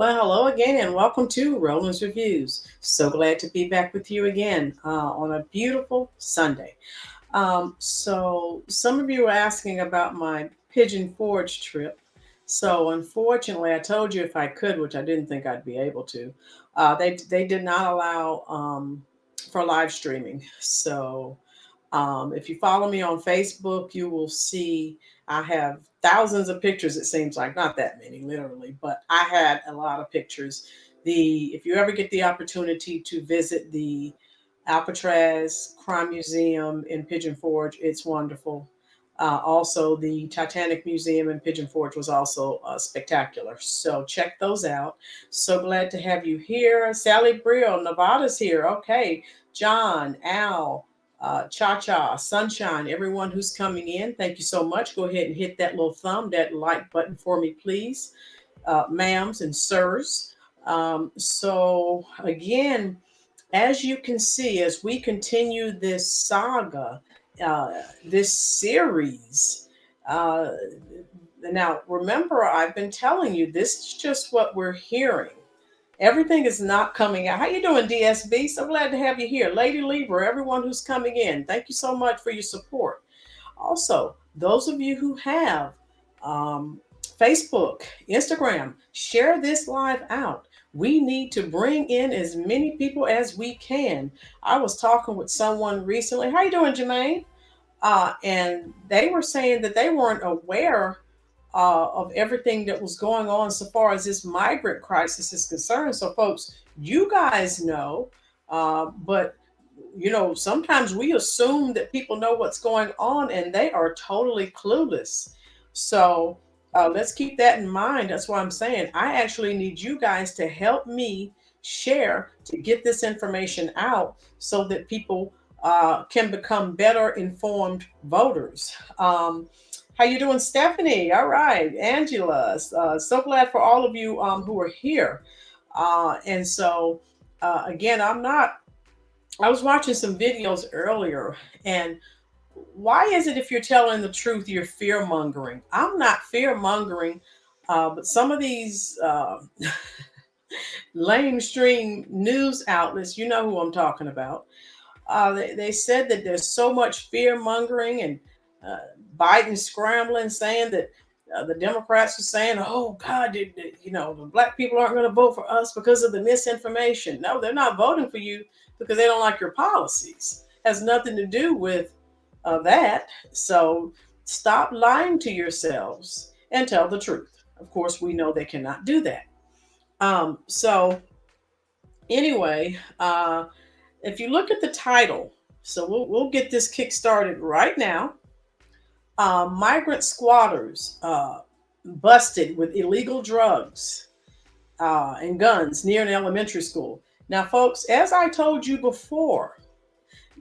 Well, hello again, and welcome to Roland's Reviews. So glad to be back with you again on a beautiful Sunday. So, some of you were asking about my Pigeon Forge trip. So, unfortunately, I told you if I could, which I didn't think I'd be able to, they did not allow for live streaming. So, if you follow me on Facebook, you will see I have thousands of pictures. It seems like not that many, literally, but I had a lot of pictures. If you ever get the opportunity to visit the Alcatraz Crime Museum in Pigeon Forge, it's wonderful. Also, the Titanic Museum in Pigeon Forge was also spectacular. So check those out. So glad to have you here. Sally Brill, Nevada's here. Okay. John, Al, Cha Cha, Sunshine, everyone who's coming in, thank you so much. Go ahead and hit that little that like button for me, please, ma'ams and sirs. Again, as you can see, as we continue this saga, this series, uh, now remember, I've been telling you this is just what we're hearing. Everything is not coming out. How you doing, DSB? So glad to have you here. Lady Libra, everyone who's coming in, thank you so much for your support. Also, those of you who have um, Facebook, Instagram, share this live out. We need to bring in as many people as we can. I was talking with someone recently. How you doing, Jermaine? And they were saying that they weren't aware of everything that was going on so far as this migrant crisis is concerned. So, folks, you guys know, but sometimes we assume that people know what's going on and they are totally clueless. So, let's keep that in mind. That's why I'm saying I actually need you guys to help me share to get this information out so that people can become better informed voters. How you doing, Stephanie? All right, Angela. So glad for all of you who are here. Again, I was watching some videos earlier, and why is it if you're telling the truth, you're fear mongering? I'm not fear mongering, but some of these mainstream news outlets, you know who I'm talking about. They said that there's so much fear mongering and uh, Biden scrambling, saying that the Democrats are saying, "Oh God, the black people aren't going to vote for us because of the misinformation." No, they're not voting for you because they don't like your policies. Has nothing to do with that. So stop lying to yourselves and tell the truth. Of course, we know they cannot do that. So anyway, if you look at the title, so we'll get this kick started right now. Migrant squatters busted with illegal drugs and guns near an elementary school. Now, folks, as I told you before,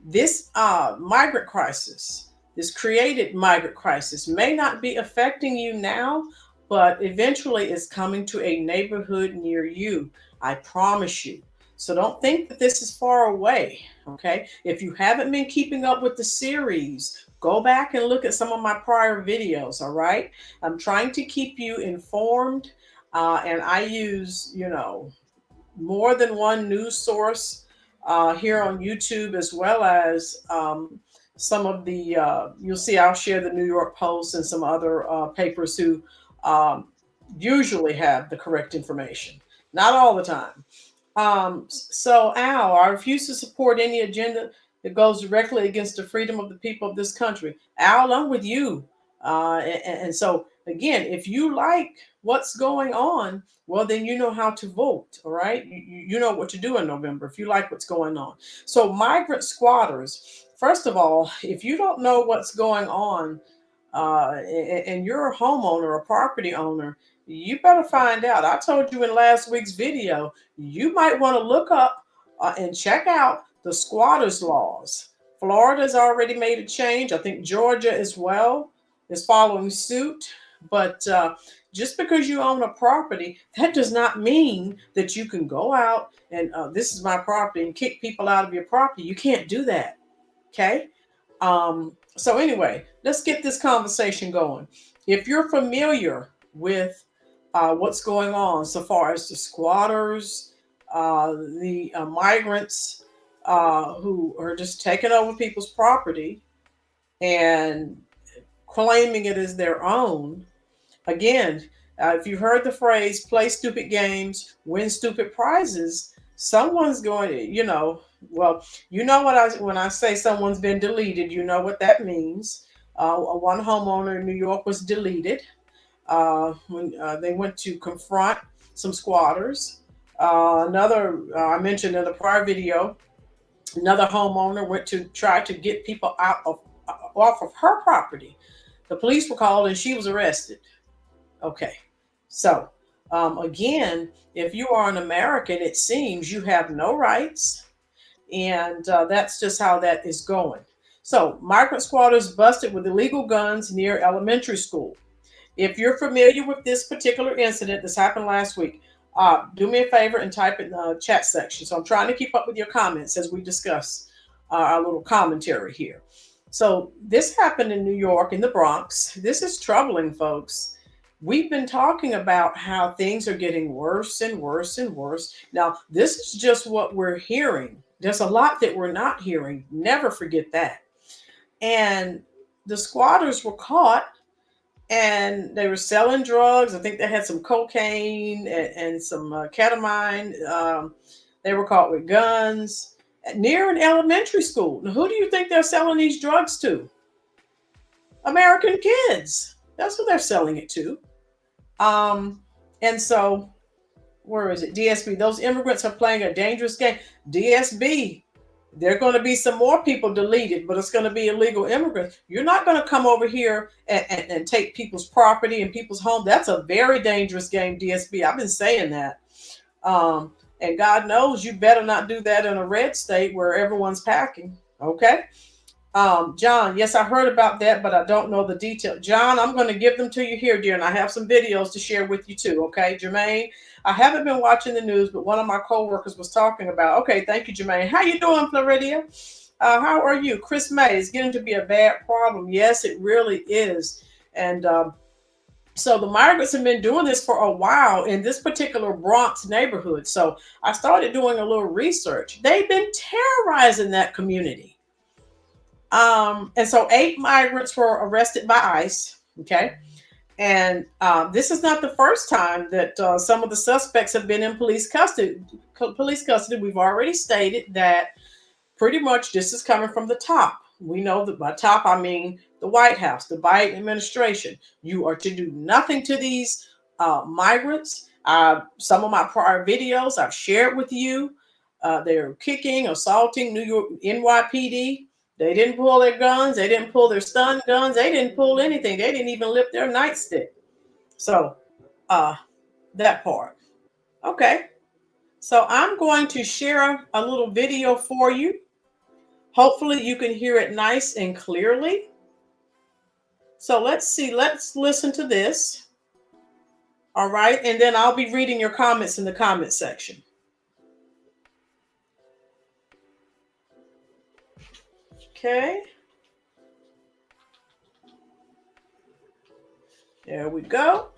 this migrant crisis, this created migrant crisis, may not be affecting you now, but eventually is coming to a neighborhood near you. I promise you. So don't think that this is far away. Okay. If you haven't been keeping up with the series, go back and look at some of my prior videos. All right. I'm trying to keep you informed. And I use, more than one news source here on YouTube, as well as some of you'll see I'll share the New York Post and some other papers who um, usually have the correct information. Not all the time. So, Al, I refuse to support any agenda that goes directly against the freedom of the people of this country. Al, I'm with you. And so, again, if you like what's going on, well, then you know how to vote. All right. You know what to do in November if you like what's going on. So, migrant squatters, first of all, if you don't know what's going on and you're a homeowner, a property owner, you better find out. I told you in last week's video, you might want to look up and check out the squatters laws. Florida's already made a change. I think Georgia as well is following suit. But just because you own a property, that does not mean that you can go out and this is my property and kick people out of your property. You can't do that. Okay. So anyway, let's get this conversation going. If you're familiar with what's going on so far as the squatters, the migrants who are just taking over people's property and claiming it as their own. Again, if you've heard the phrase play stupid games, win stupid prizes, someone's going to, well, you know what when I say someone's been deleted, you know what that means. One homeowner in New York was deleted when they went to confront some squatters. I mentioned in the prior video, another homeowner went to try to get people off of her property. The police were called and she was arrested. Okay, so again, if you are an American, it seems you have no rights, and that's just how that is going. So, migrant squatters busted with illegal guns near elementary school. If you're familiar with this particular incident, this happened last week, do me a favor and type it in the chat section. So I'm trying to keep up with your comments as we discuss our little commentary here. So this happened in New York, in the Bronx. This is troubling, folks. We've been talking about how things are getting worse and worse and worse. Now, this is just what we're hearing. There's a lot that we're not hearing. Never forget that. And the squatters were caught and they were selling drugs. I think they had some cocaine and some ketamine. They were caught with guns near an elementary school. Now, who do you think they're selling these drugs to? American kids. That's who they're selling it to. And so, where is it? DSB. Those immigrants are playing a dangerous game. DSB. There are going to be some more people deleted, but it's going to be illegal immigrants. You're not going to come over here and take people's property and people's home. That's a very dangerous game, DSB. I've been saying that. And God knows you better not do that in a red state where everyone's packing. Okay. John, yes, I heard about that, but I don't know the detail. John, I'm going to give them to you here, dear, and I have some videos to share with you too. Okay, Jermaine, I haven't been watching the news, but one of my coworkers was talking about. Okay, thank you, Jermaine. How you doing, Floridia? How are you? Chris May, is getting to be a bad problem. Yes, it really is. And so the migrants have been doing this for a while in this particular Bronx neighborhood. So I started doing a little research. They've been terrorizing that community. And so 8 migrants were arrested by ICE. Okay. And this is not the first time that some of the suspects have been in police custody. We've already stated that pretty much this is coming from the top. We know that by top, I mean the White House, the Biden administration. You are to do nothing to these migrants. Some of my prior videos I've shared with you. They're kicking, assaulting New York NYPD. They didn't pull their guns. They didn't pull their stun guns. They didn't pull anything. They didn't even lift their nightstick. So that part. Okay. So I'm going to share a little video for you. Hopefully you can hear it nice and clearly. So let's see. Let's listen to this. All right. And then I'll be reading your comments in the comment section. Okay. There we go.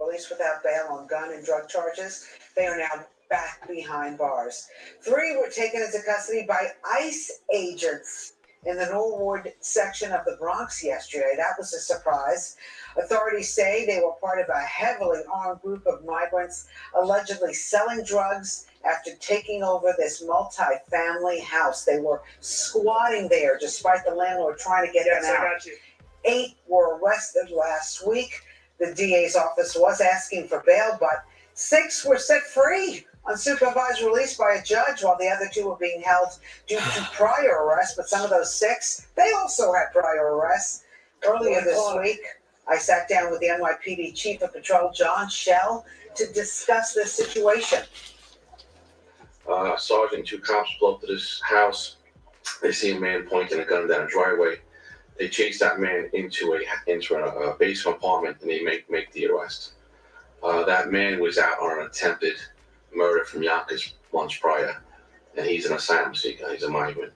Released without bail on gun and drug charges. They are now back behind bars. 3 were taken into custody by ICE agents in the Norwood section of the Bronx yesterday. That was a surprise. Authorities say they were part of a heavily armed group of migrants allegedly selling drugs after taking over this multi-family house. They were squatting there despite the landlord trying to get them out. I got you. 8 were arrested last week. The DA's office was asking for bail, but 6 were set free on supervised release by a judge, while the other 2 were being held due to prior arrests. But some of those 6, they also had prior arrests. Earlier this week, I sat down with the NYPD Chief of Patrol, John Schell, to discuss this situation. Sergeant, 2 cops pull up to this house. They see a man pointing a gun down a driveway. They chase that man into a basement apartment, and they make the arrest. That man was out on an attempted murder from Yonkers months prior, and he's an asylum seeker. He's a migrant.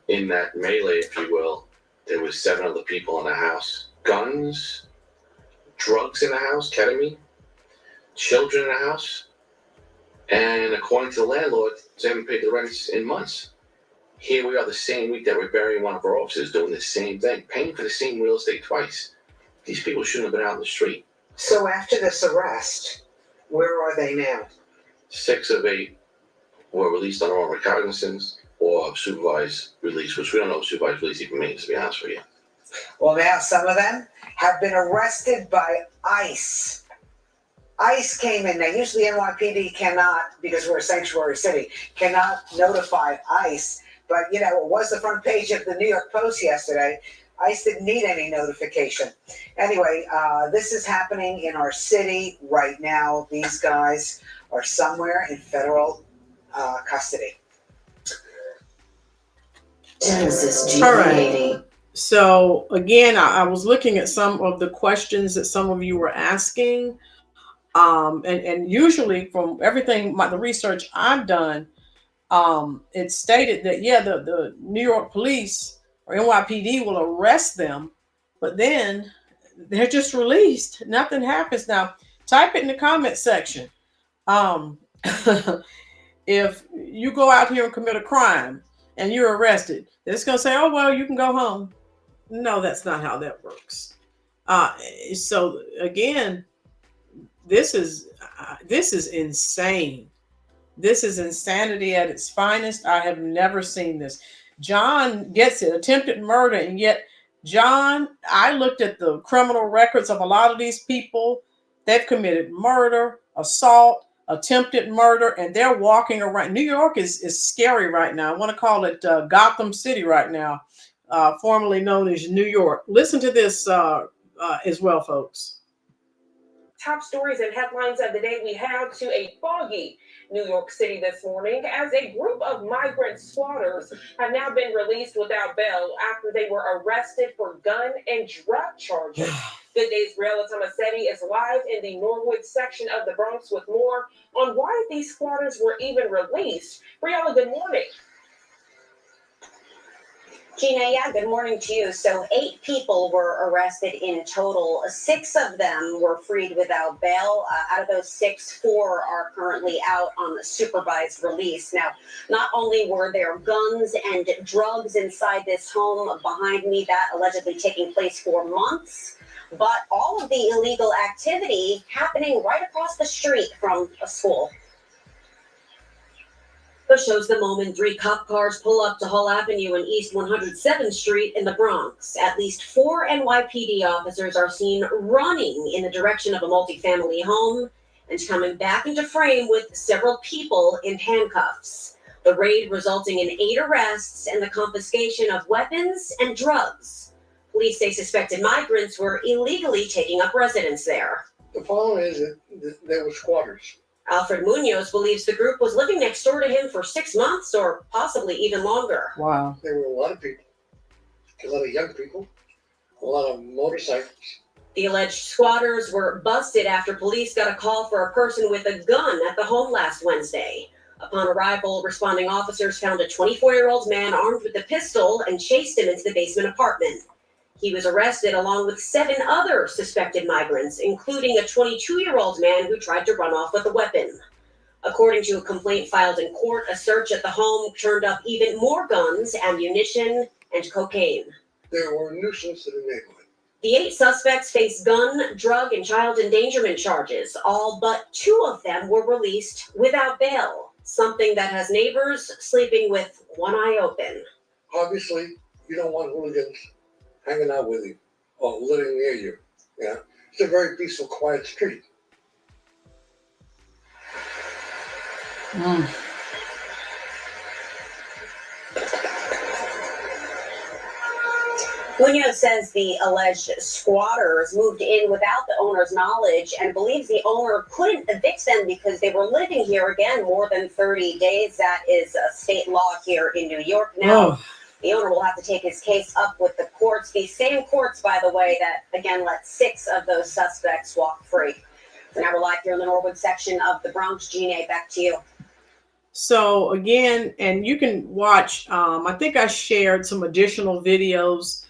In that melee, if you will, there was 7 other people in the house. Guns, drugs in the house, ketamine, children in the house, and according to the landlord, they haven't paid the rents in months. Here we are the same week that we're burying one of our officers doing the same thing, paying for the same real estate twice. These people shouldn't have been out in the street. So after this arrest, where are they now? 6 of 8 were released on oral recognizance or supervised release, which we don't know what supervised release even means, to be honest with you. Well, now some of them have been arrested by ICE. ICE came in. Now, usually NYPD cannot, because we're a sanctuary city, cannot notify ICE. But, you know, it was the front page of the New York Post yesterday. ICE didn't need any notification. Anyway, this is happening in our city right now. These guys are somewhere in federal custody. Genesis G80. So again, I was looking at some of the questions that some of you were asking. And usually from everything, the research I've done, it stated that, yeah, the New York police or NYPD will arrest them, but then they're just released. Nothing happens. Now, type it in the comment section. If you go out here and commit a crime and you're arrested, it's going to say, oh, well, you can go home. No, that's not how that works. So again, this is insane. This is insanity at its finest. I have never seen this. John gets it, attempted murder, and yet John, I looked at the criminal records of a lot of these people. They've committed murder, assault, attempted murder, and they're walking around. New York is scary right now. I want to call it Gotham City right now, formerly known as New York. Listen to this as well, folks. Top stories and headlines of the day we have to a foggy New York City this morning as a group of migrant squatters have now been released without bail after they were arrested for gun and drug charges. Good Day's Briella Tomasetti is live in the Norwood section of the Bronx with more on why these squatters were even released. Briella, good morning. Gina, yeah, good morning to you. So 8 people were arrested in total. 6 of them were freed without bail. Out of those 6, 4 are currently out on supervised release. Now, not only were there guns and drugs inside this home behind me, that allegedly taking place for months, but all of the illegal activity happening right across the street from a school. This shows the moment 3 cop cars pull up to Hull Avenue and East 107th Street in the Bronx. At least 4 NYPD officers are seen running in the direction of a multifamily home and coming back into frame with several people in handcuffs. The raid resulting in 8 arrests and the confiscation of weapons and drugs. Police say suspected migrants were illegally taking up residence there. The problem is that they were squatters. Alfred Munoz believes the group was living next door to him for 6 months or possibly even longer. Wow. There were a lot of people, a lot of young people, a lot of motorcycles. The alleged squatters were busted after police got a call for a person with a gun at the home last Wednesday. Upon arrival, responding officers found a 24-year-old man armed with a pistol and chased him into the basement apartment. He was arrested along with 7 other suspected migrants, including a 22-year-old man who tried to run off with a weapon. According to a complaint filed in court, a search at the home turned up even more guns, ammunition, and cocaine. There were a nuisance to the neighborhood. The 8 suspects face gun, drug, and child endangerment charges. All but 2 of them were released without bail, something that has neighbors sleeping with one eye open. Obviously, you don't want hooligans hanging out with you or living near you. Yeah, it's a very peaceful, quiet street. Munoz says the alleged squatters moved in without the owner's knowledge and believes the owner couldn't evict them because they were living here again more than 30 days. That is a state law here in New York now. The owner will have to take his case up with the courts. These same courts, by the way, that again let 6 of those suspects walk free. So now we're live here in the Norwood section of the Bronx. Gina, back to you. So again, and you can watch, I think I shared some additional videos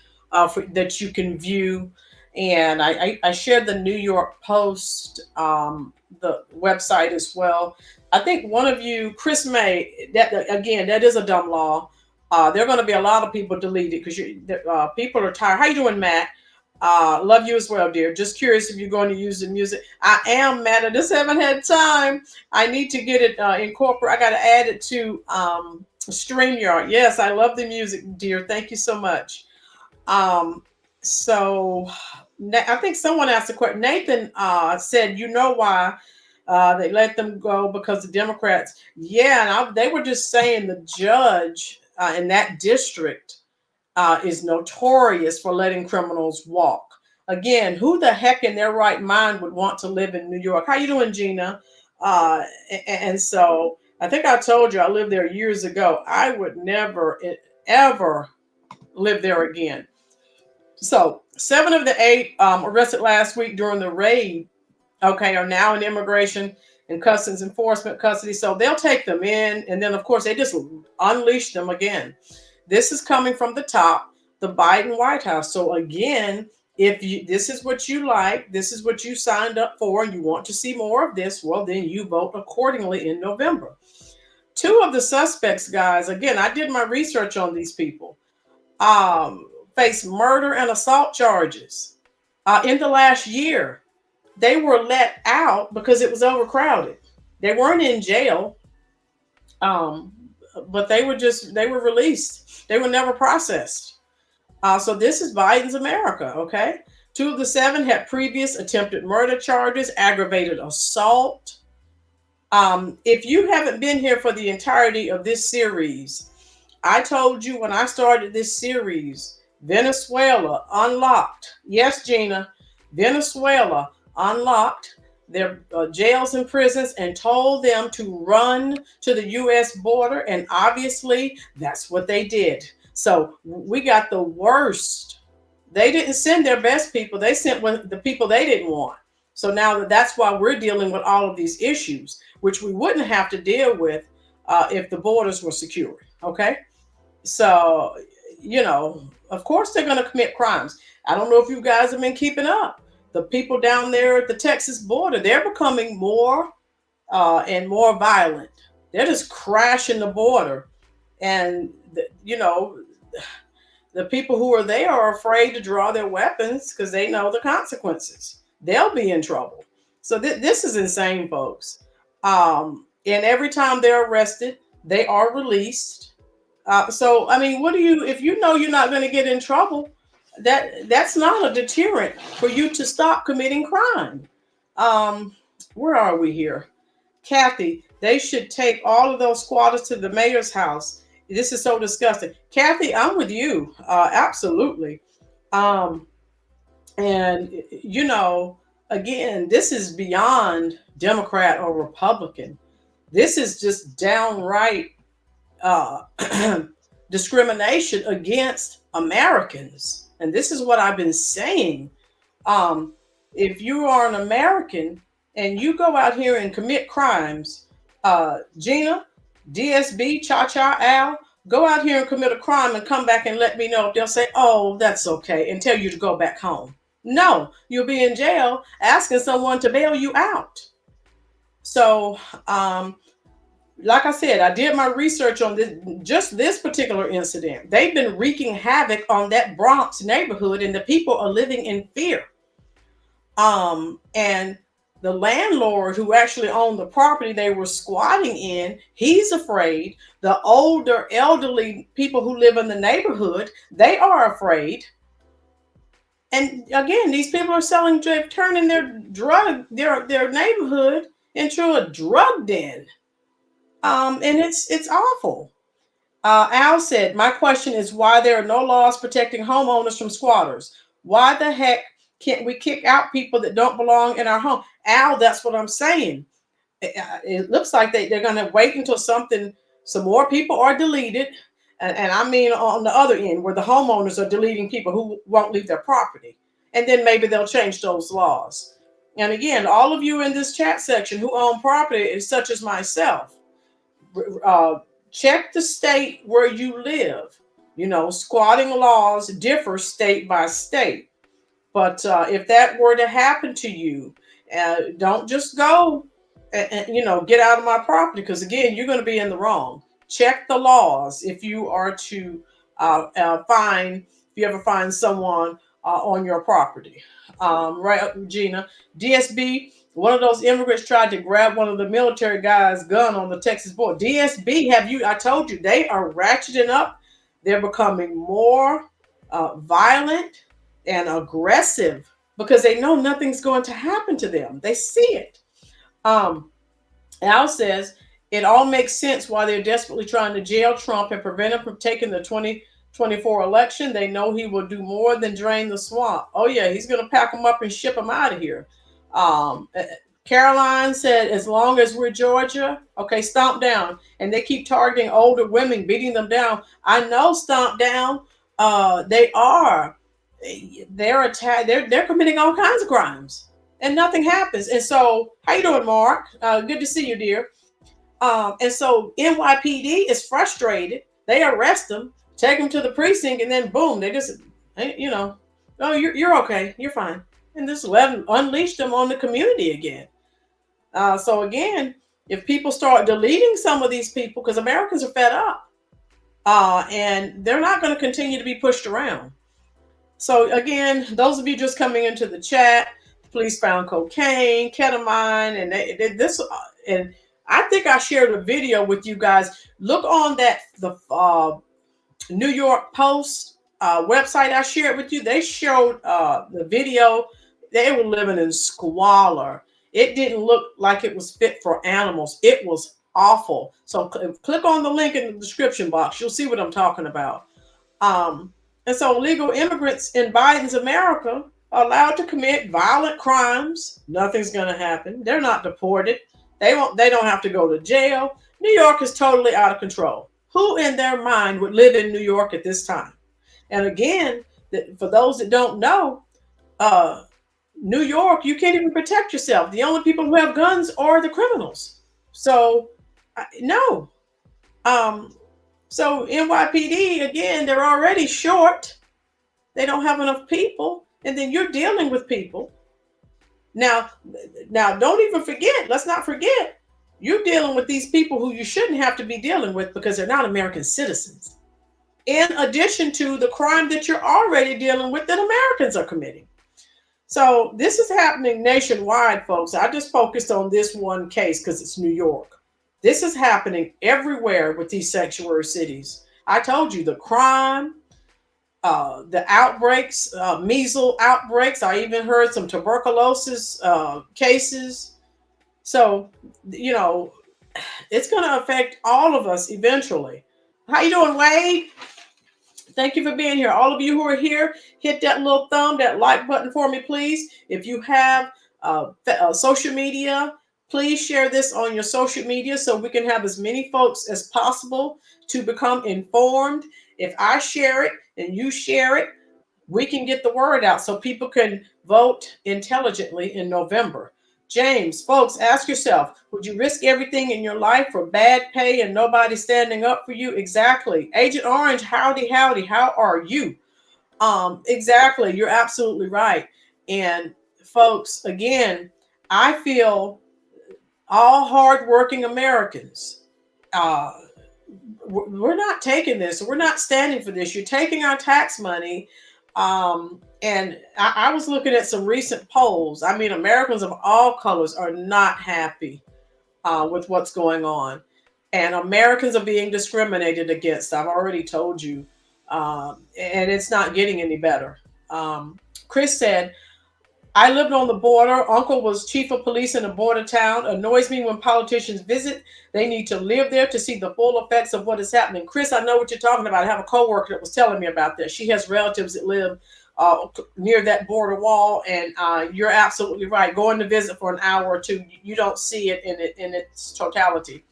that you can view. And I shared the New York Post, the website as well. I think one of you, Chris May, that again, that is a dumb law. There are going to be a lot of people deleted because people are tired. How you doing, Matt? Love you as well, dear. Just curious if you're going to use the music. I am, Matt. I just haven't had time. I need to get it incorporated. I got to add it to StreamYard. Yes, I love the music, dear. Thank you so much. So I think someone asked a question. Nathan said, you know why they let them go? Because the Democrats. Yeah, and they were just saying the judge in that district is notorious for letting criminals walk. Again, who the heck in their right mind would want to live in New York? How you doing, Gina? And so I think I told you I lived there years ago. I would never, ever live there again. So 7 of the 8 arrested last week during the raid, okay, are now in immigration and customs enforcement custody. So they'll take them in, and then of course they just unleash them again. This is coming from the top, the Biden White House. So again, if this is what you like, this is what you signed up for, and you want to see more of this, well, then you vote accordingly in November. 2 of the suspects, guys, again, I did my research on these people, face murder and assault charges in the last year. They were let out because it was overcrowded. They weren't in jail, but they were released. They were never processed. So this is Biden's America, okay? 2 of the 7 had previous attempted murder charges, aggravated assault. If you haven't been here for the entirety of this series, I told you when I started this series, Venezuela unlocked. Yes, Gina, Venezuela unlocked their jails and prisons and told them to run to the U.S. border. And obviously, that's what they did. So we got the worst. They didn't send their best people. They sent the people they didn't want. So now that's why we're dealing with all of these issues, which we wouldn't have to deal with if the borders were secure. Okay. So, of course they're going to commit crimes. I don't know if you guys have been keeping up. The people down there at the Texas border, they're becoming more and more violent. They're just crashing the border. And, the people who are there are afraid to draw their weapons because they know the consequences. They'll be in trouble. So this is insane, folks. And every time they're arrested, they are released. So, I mean, if you know you're not going to get in trouble, that's not a deterrent for you to stop committing crime. Where are we here? Kathy, they should take all of those squatters to the mayor's house. This is so disgusting. Kathy, I'm with you. Absolutely. And, again, this is beyond Democrat or Republican. This is just downright discrimination against Americans. And this is what I've been saying. If you are an American and you go out here and commit crimes, Gina, DSB, Cha-Cha, Al, go out here and commit a crime and come back and let me know. If they'll say, oh, that's okay, and tell you to go back home. No, you'll be in jail asking someone to bail you out. So, like I said, I did my research on this particular incident. They've been wreaking havoc on that Bronx neighborhood, and the people are living in fear. And the landlord who actually owned the property they were squatting in, he's afraid. The older, elderly people who live in the neighborhood, they are afraid. And again, these people are turning their neighborhood into a drug den. And it's awful. Al said, my question is why there are no laws protecting homeowners from squatters. Why the heck can't we kick out people that don't belong in our home? Al, that's what I'm saying. It looks like they're going to wait until some more people are deleted. And I mean on the other end, where the homeowners are deleting people who won't leave their property. And then maybe they'll change those laws. And again, all of you in this chat section who own property, such as myself, check the state where you live. Squatting laws differ state by state. But if that were to happen to you, don't just go and get out of my property, because again, you're going to be in the wrong. Check the laws if you are to if you ever find someone on your property. Right, Gina? DSB, one of those immigrants tried to grab one of the military guys' gun on the Texas border. DSB, I told you, they are ratcheting up. They're becoming more violent and aggressive because they know nothing's going to happen to them. They see it. Al says, it all makes sense why they're desperately trying to jail Trump and prevent him from taking the 2024 election. They know he will do more than drain the swamp. Oh, yeah, he's going to pack them up and ship them out of here. Caroline said, as long as we're Georgia, okay, stomp down. And they keep targeting older women, beating them down. I know, stomp down. They're committing all kinds of crimes and nothing happens. And so, how you doing, Mark? Good to see you, dear. And so NYPD is frustrated. They arrest them, take them to the precinct, and then boom, they just, oh, you're okay, you're fine, and just unleash them on the community again. So again, if people start deleting some of these people, because Americans are fed up, and they're not going to continue to be pushed around. So again, those of you just coming into the chat, the police found cocaine, ketamine, and this, and I think I shared a video with you guys. Look on the New York Post website I shared with you. They showed the video. They were living in squalor. It didn't look like it was fit for animals. It was awful. So click on the link in the description box. You'll see what I'm talking about. And so illegal immigrants in Biden's America are allowed to commit violent crimes. Nothing's going to happen. They're not deported. They don't have to go to jail. New York is totally out of control. Who in their mind would live in New York at this time? And again, for those that don't know, New York, you can't even protect yourself. The only people who have guns are the criminals. So, no. So NYPD, again, they're already short. They don't have enough people. And then you're dealing with people. Now, don't even forget, let's not forget, you're dealing with these people who you shouldn't have to be dealing with because they're not American citizens. In addition to the crime that you're already dealing with that Americans are committing. So this is happening nationwide, folks. I just focused on this one case because it's New York. This is happening everywhere with these sanctuary cities. I told you the crime, the outbreaks, measles outbreaks. I even heard some tuberculosis cases. So, it's going to affect all of us eventually. How you doing, Wade? Thank you for being here. All of you who are here, hit that little that like button for me, please. If you have social media, please share this on your social media so we can have as many folks as possible to become informed. If I share it and you share it, we can get the word out so people can vote intelligently in November. James, folks, ask yourself, would you risk everything in your life for bad pay and nobody standing up for you? Exactly. Agent Orange, howdy, how are you? Exactly. You're absolutely right. And folks, again, I feel all hardworking Americans, we're not taking this. We're not standing for this. You're taking our tax money. And I was looking at some recent polls. I mean, Americans of all colors are not happy with what's going on. And Americans are being discriminated against. I've already told you. And it's not getting any better. Chris said, I lived on the border. Uncle was chief of police in a border town. Annoys me when politicians visit. They need to live there to see the full effects of what is happening. Chris, I know what you're talking about. I have a coworker that was telling me about this. She has relatives that live near that border wall, and you're absolutely right. Going to visit for an hour or two, you don't see it in its totality.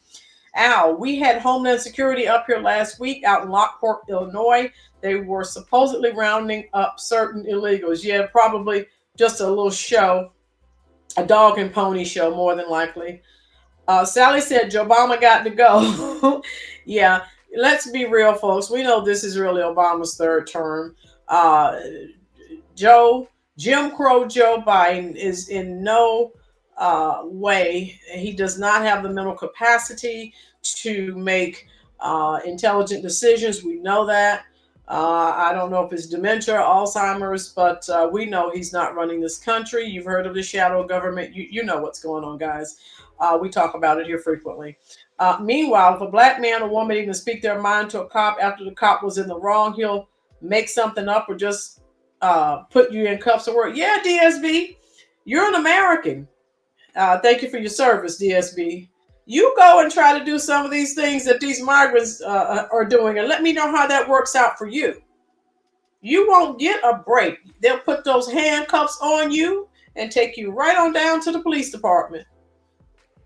Al, we had Homeland Security up here last week out in Lockport, Illinois. They were supposedly rounding up certain illegals. Yeah, probably just a little show, a dog and pony show, more than likely. Sally said, Joe Obama got to go. Yeah, let's be real, folks. We know this is really Obama's third term. Joe Jim Crow Joe Biden is in no way, he does not have the mental capacity to make intelligent decisions. We know that. I don't know if it's dementia or Alzheimer's, but we know he's not running this country. You've heard of the shadow government. You know what's going on, guys. We talk about it here frequently. Meanwhile, if a black man or woman even speak their mind to a cop after the cop was in the wrong, he'll make something up or just put you in cuffs or work. Yeah, DSB, you're an American. Thank you for your service, DSB. You go and try to do some of these things that these migrants are doing, and let me know how that works out for you. You won't get a break. They'll put those handcuffs on you and take you right on down to the police department.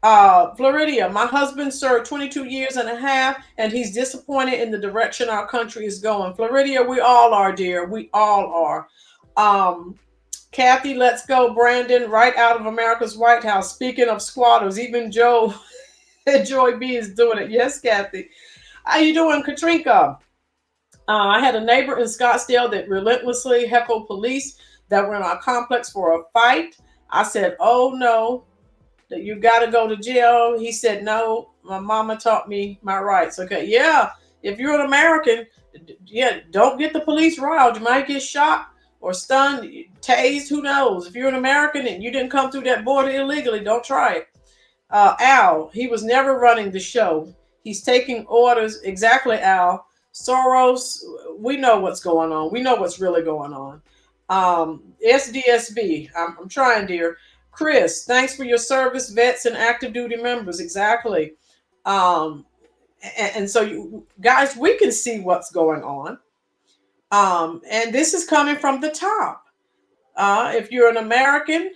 Floridia, my husband served 22 years and a half, and he's disappointed in the direction our country is going. Floridia, we all are, dear. We all are. Kathy, let's go, Brandon, right out of America's White House. Speaking of squatters, even Joy B is doing it. Yes, Kathy. How you doing, Katrinka? I had a neighbor in Scottsdale that relentlessly heckled police that were in our complex for a fight. I said, oh no, that you got to go to jail. He said, no, my mama taught me my rights. Okay, yeah, if you're an American, yeah, don't get the police riled. You might get shot or stunned, tased, who knows? If you're an American and you didn't come through that border illegally, don't try it. Al, he was never running the show. He's taking orders. Exactly, Al. Soros, we know what's going on. We know what's really going on. SDSB, I'm trying, dear. Chris, thanks for your service, vets and active duty members. Exactly. And so, you guys, we can see what's going on. And this is coming from the top. If you're an American,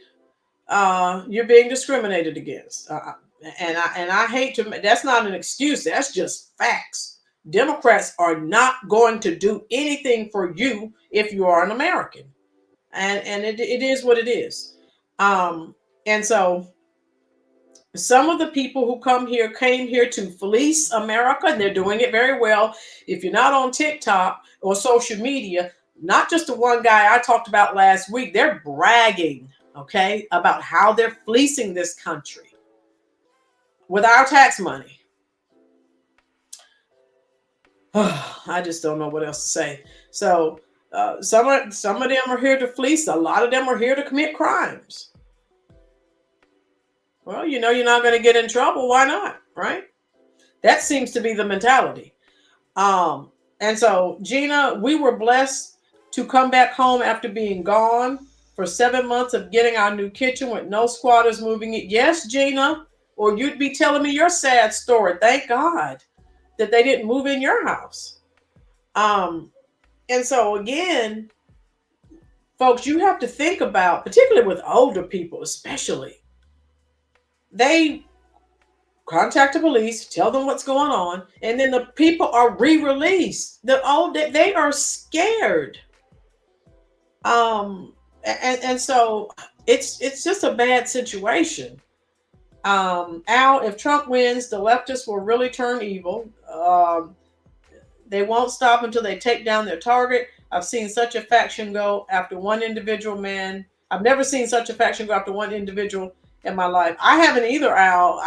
you're being discriminated against. And I hate to, that's not an excuse. That's just facts. Democrats are not going to do anything for you if you are an American. And it is what it is. And so some of the people who came here to fleece America, and they're doing it very well. If you're not on TikTok or social media, not just the one guy I talked about last week, they're bragging, okay, about how they're fleecing this country with our tax money. I just don't know what else to say. So some of them are here to fleece. A lot of them are here to commit crimes. Well, you know you're not going to get in trouble. Why not? Right? That seems to be the mentality. And so, Gina, we were blessed to come back home after being gone for 7 months of getting our new kitchen with no squatters moving it. Yes, Gina, or you'd be telling me your sad story. Thank God that they didn't move in your house. And so again, folks, you have to think about, particularly with older people, especially, they contact the police, tell them what's going on, and then the people are re-released. They are scared. And so it's just a bad situation. Al, if Trump wins, the leftists will really turn evil. They won't stop until they take down their target. I've seen such a faction go after one individual man. I've never seen such a faction go after one individual in my life. I haven't either, Al.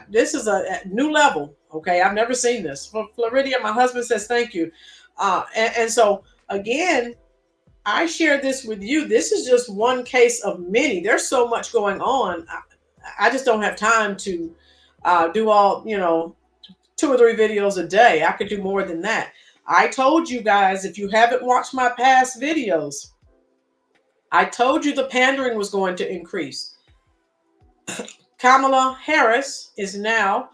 This is a new level. Okay, I've never seen this. For Floridia, my husband says thank you. And so again, I share this with you. This is just one case of many. There's so much going on. I just don't have time to do all, 2 or 3 videos a day. I could do more than that. I told you guys, if you haven't watched my past videos, I told you the pandering was going to increase. Kamala Harris is now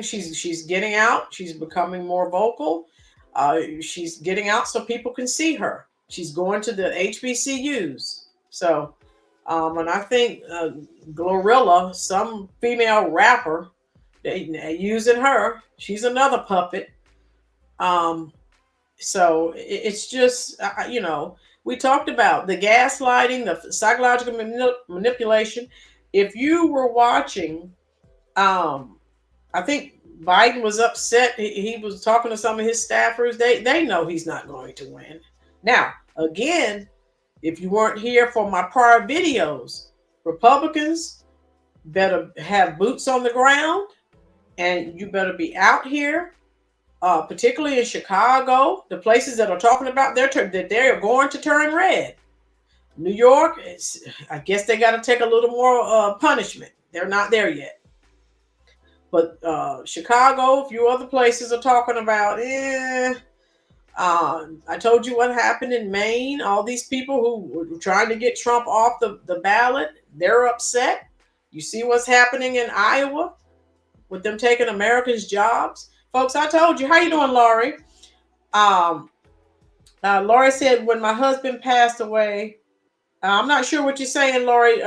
she's getting out. She's becoming more vocal. She's getting out so people can see her. She's going to the HBCUs. So, and I think Glorilla, some female rapper, they're using her. She's another puppet. So it's just, we talked about the gaslighting, the psychological manipulation. If you were watching, I think Biden was upset. He was talking to some of his staffers. They know he's not going to win. Now, again, If you weren't here for my prior videos, Republicans better have boots on the ground, and you better be out here, particularly in Chicago, the places that are talking about that they're going to turn red. New York, I guess they got to take a little more punishment. They're not there yet. But Chicago, a few other places are talking about, I told you what happened in Maine. All these people who were trying to get Trump off the ballot, they're upset. You see what's happening in Iowa with them taking Americans' jobs. Folks, I told you. How you doing, Laurie? Laurie said, when my husband passed away, I'm not sure what you're saying, Laurie.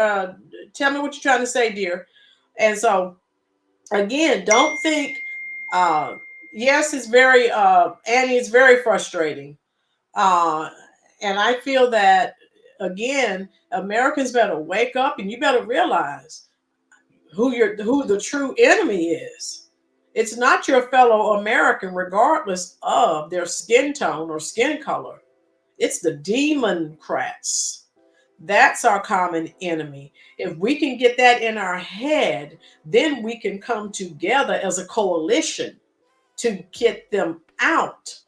Tell me what you're trying to say, dear. And so, again, don't think, yes, it's very, Annie, it's very frustrating. And I feel that, again, Americans better wake up, and you better realize who the true enemy is. It's not your fellow American, regardless of their skin tone or skin color. It's the Democrats. That's our common enemy. If we can get that in our head, then we can come together as a coalition to get them out.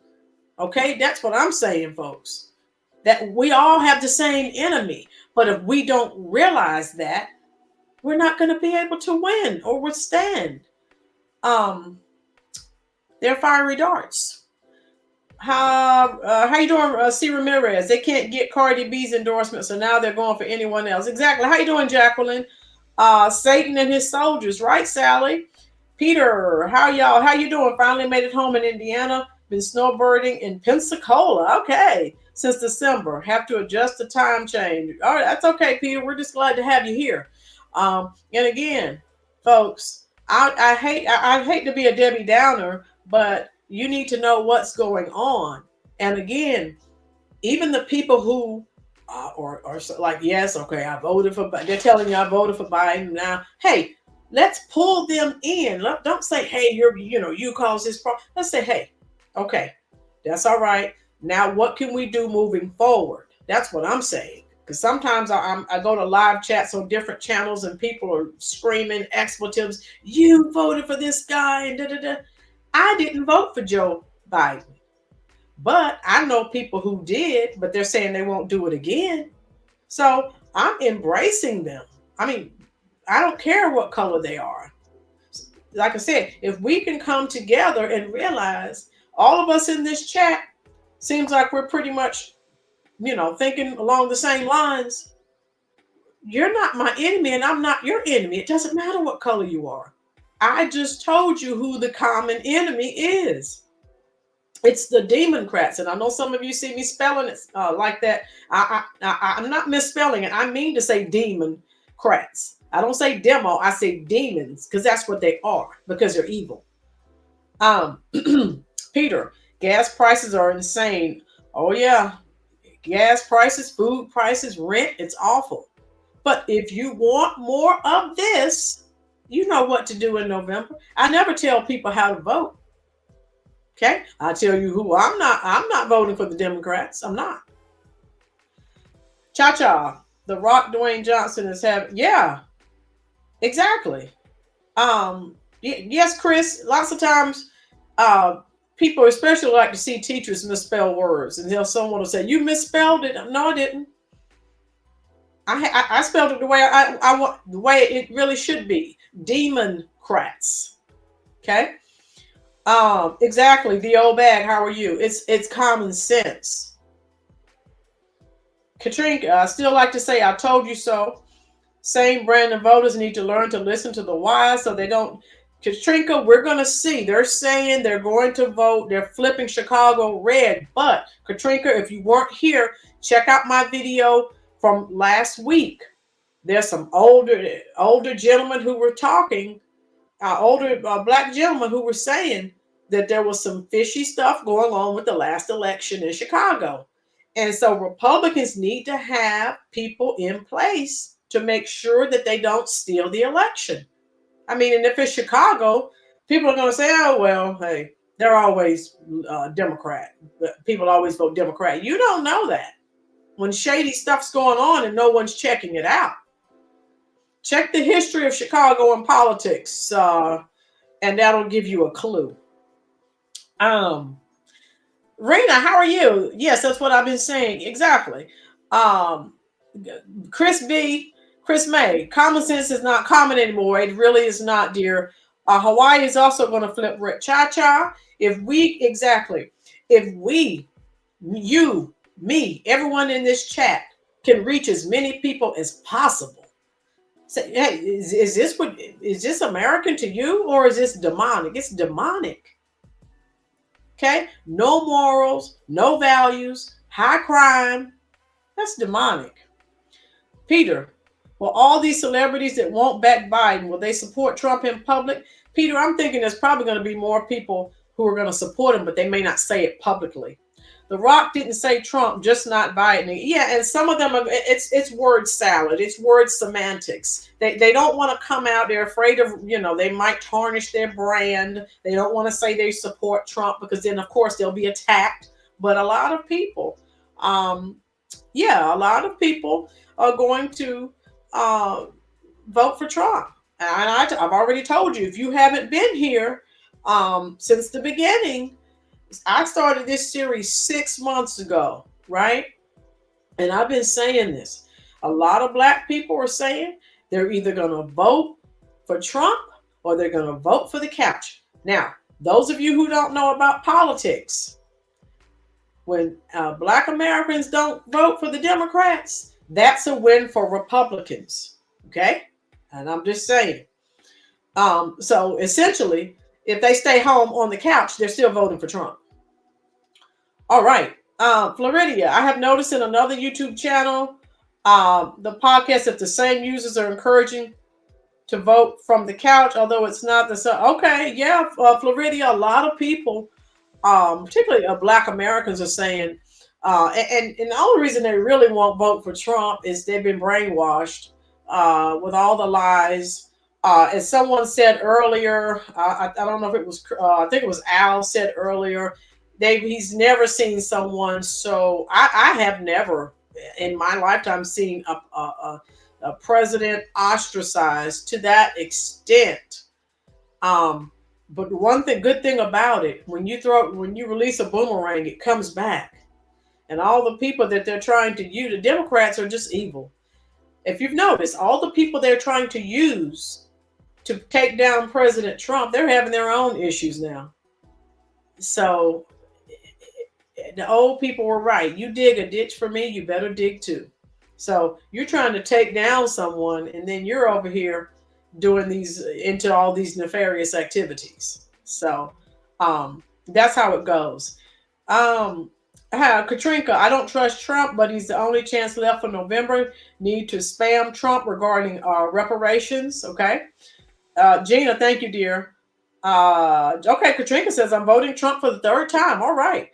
Okay, that's what I'm saying, folks. That we all have the same enemy. But if we don't realize that, we're not going to be able to win or withstand. They're fiery darts. How you doing, C. Ramirez? They can't get Cardi B's endorsement, so now they're going for anyone else. Exactly. How you doing, Jacqueline? Satan and his soldiers, right, Sally? Peter, how you doing? Finally made it home in Indiana. Been snowbirding in Pensacola. Okay, since December. Have to adjust the time change. All right, that's okay, Peter. We're just glad to have you here. And again, folks, I hate to be a Debbie Downer, but you need to know what's going on. And again, even the people who are like, yes, okay, I voted for, they're telling you I voted for Biden now. Hey, let's pull them in. Don't say, hey, you caused this problem. Let's say, hey, okay, that's all right. Now, what can we do moving forward? That's what I'm saying. Because sometimes I go to live chats on different channels and people are screaming expletives. You voted for this guy and da-da-da. I didn't vote for Joe Biden. But I know people who did, but they're saying they won't do it again. So I'm embracing them. I mean, I don't care what color they are. Like I said, if we can come together and realize all of us in this chat seems like we're pretty much, thinking along the same lines. You're not my enemy and I'm not your enemy. It doesn't matter what color you are. I just told you who the common enemy is. It's the Democrats. And I know some of you see me spelling it like that. I'm not misspelling it. I mean to say Democrats. I don't say demo. I say demons, because that's what they are, because they're evil. Peter, gas prices are insane. Oh, yeah. Gas prices, food prices, rent, it's awful. But if you want more of this, you know what to do in November. I never tell people how to vote. Okay? I tell you who I'm not voting for the Democrats. I'm not. Cha-cha. The Rock Dwayne Johnson is having, yeah, exactly. Yes, Chris, lots of times people especially like to see teachers misspell words, and someone will say, you misspelled it. No, I didn't. I spelled it the way I want, the way it really should be. Democrats. Okay. Exactly. The old bag. How are you? It's common sense. Katrina, I still like to say, I told you so. Same brand of voters need to learn to listen to the wise so they don't. Katrina, we're going to see. They're saying they're going to vote. They're flipping Chicago red. But Katrina, if you weren't here, check out my video from last week. There's some older gentlemen who were talking, older black gentlemen who were saying that there was some fishy stuff going on with the last election in Chicago. And so Republicans need to have people in place to make sure that they don't steal the election. I mean, and if it's Chicago, people are going to say, oh, well, hey, they're always Democrat. People always vote Democrat. You don't know that. when shady stuff's going on and no one's checking it out. Check the history of Chicago and politics, and that'll give you a clue. Rena, how are you? Yes, that's what I've been saying. Exactly. Chris May, common sense is not common anymore. It really is not, dear. Hawaii is also going to flip cha-cha. If we, you, me, everyone in this chat can reach as many people as possible. Say, hey, is this American to you, or is this demonic? It's demonic. Okay, no morals, no values, high crime. That's demonic. Peter, well, all these celebrities that won't back Biden, will they support Trump in public? Peter, I'm thinking there's probably going to be more people who are going to support him, but they may not say it publicly. The Rock didn't say Trump, just not Biden. Yeah, and some of them, it's word salad. It's word semantics. They don't want to come out. They're afraid of, they might tarnish their brand. They don't want to say they support Trump because then, of course, they'll be attacked. But a lot of people, a lot of people are going to vote for Trump. And I've already told you, if you haven't been here since the beginning, I started this series 6 months ago, right? And I've been saying this. A lot of Black people are saying they're either going to vote for Trump or they're going to vote for the couch. Now, those of you who don't know about politics, when Black Americans don't vote for the Democrats, that's a win for Republicans, okay? And I'm just saying. So essentially, if they stay home on the couch, they're still voting for Trump. All right. Floridia, I have noticed in another YouTube channel, the podcast that the same users are encouraging to vote from the couch, although it's not the same. Okay, yeah, Floridia, a lot of people, particularly Black Americans, are saying, and the only reason they really won't vote for Trump is they've been brainwashed with all the lies. As someone said earlier, I don't know if it was, I think it was Al said earlier, he's never seen someone so. I have never in my lifetime seen a president ostracized to that extent. But one good thing about it, when you release a boomerang, it comes back, and all the people that they're trying to use, the Democrats are just evil. If you've noticed, all the people they're trying to use to take down President Trump, they're having their own issues now. So the old people were right. You dig a ditch for me, you better dig too. So you're trying to take down someone, and then you're over here doing into all these nefarious activities. So that's how it goes. Katrinka, I don't trust Trump, but he's the only chance left for November. Need to spam Trump regarding reparations. Okay. Gina, thank you, dear. Okay, Katrinka says, I'm voting Trump for the third time. All right.